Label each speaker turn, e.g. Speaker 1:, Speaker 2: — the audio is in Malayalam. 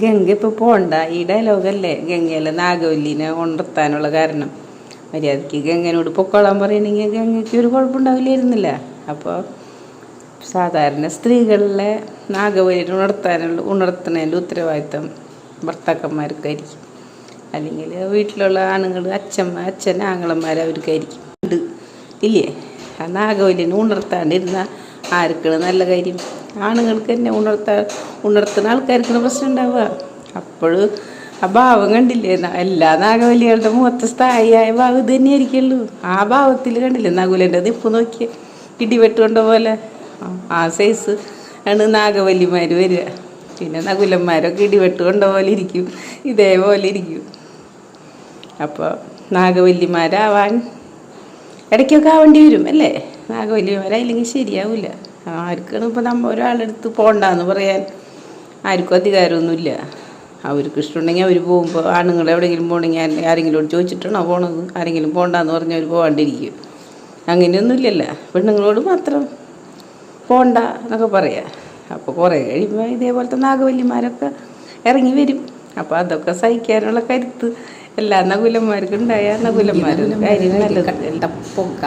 Speaker 1: ഗംഗ ഇപ്പോൾ പോണ്ട ഈ ഡയലോഗല്ലേ ഗംഗയിലെ നാഗവല്ലിനെ ഉണർത്താനുള്ള കാരണം. മര്യാദയ്ക്ക് ഗംഗനോട് പൊക്കോളാൻ പറയണമെങ്കിൽ ഗംഗയ്ക്ക് ഒരു കുഴപ്പമുണ്ടാവില്ലായിരുന്നില്ല. അപ്പോൾ സാധാരണ സ്ത്രീകളിലെ നാഗവല്ലിനെ ഉണർത്തുന്നതിൻ്റെ ഉത്തരവാദിത്തം ഭർത്താക്കന്മാർക്കായിരിക്കും, അല്ലെങ്കിൽ വീട്ടിലുള്ള ആണുങ്ങൾ അച്ഛൻ ആങ്ങളന്മാർ അവർക്കായിരിക്കും ഉണ്ട് ഇല്ലേ. ആ നാഗവല്ലിനെ ഉണർത്താണ്ടിരുന്ന ആർക്കാണ് നല്ല കാര്യം? ആണുങ്ങൾക്ക് തന്നെ ഉണർത്തുന്ന ആൾക്കാർക്കാണ് പ്രശ്നം ഉണ്ടാവുക. അപ്പോൾ ആ ഭാവം കണ്ടില്ലേ? എല്ലാ നാഗവല്ലികളുടെ മുഖത്ത് സ്ഥായിയായ ഭാവം ഇത് തന്നെയായിരിക്കുള്ളൂ. ആ ഭാവത്തിൽ കണ്ടില്ലേ നകുലൻ്റെ നിപ്പ് നോക്കിയ ഇടിവെട്ടുകൊണ്ട പോലെ ആ സൈസ് ആണ് നാഗവല്ലിമാർ വരിക. പിന്നെ നകുലന്മാരൊക്കെ ഇടിവെട്ടുകൊണ്ട പോലെ ഇരിക്കും, ഇതേപോലെ ഇരിക്കും. അപ്പോൾ നാഗവല്ലിമാരാവാൻ ഇടയ്ക്കൊക്കെ ആവേണ്ടി വരും അല്ലേ? നാഗവല്ലിമാരായില്ലെങ്കിൽ ശരിയാവില്ല. ആർക്കാണ് ഇപ്പോൾ ഒരാളെടുത്ത് പോകണ്ടെന്ന് പറയാൻ ആർക്കും അധികാരമൊന്നുമില്ല. അവർക്ക് ഇഷ്ടമുണ്ടെങ്കിൽ അവർ പോകുമ്പോൾ ആണുങ്ങൾ എവിടെയെങ്കിലും പോകണമെങ്കിൽ ആരെങ്കിലും ചോദിച്ചിട്ടാണോ പോണത്? ആരെങ്കിലും പോകണ്ടെന്ന് പറഞ്ഞാൽ അവർ പോകാണ്ടിരിക്കും. അങ്ങനെയൊന്നുമില്ലല്ലോ. പെണ്ണുങ്ങളോട് മാത്രം പോകണ്ട എന്നൊക്കെ പറയാം. അപ്പോൾ കുറേ കഴിയുമ്പോൾ ഇതേപോലത്തെ നാഗവല്ലിമാരൊക്കെ ഇറങ്ങി വരും. അപ്പോൾ അതൊക്കെ സഹിക്കാനുള്ള കരുത്ത് എല്ലാ നകുലന്മാർക്കും ഉണ്ടായ നകുലന്മാരും കാര്യം നല്ലത്.
Speaker 2: പൊക്ക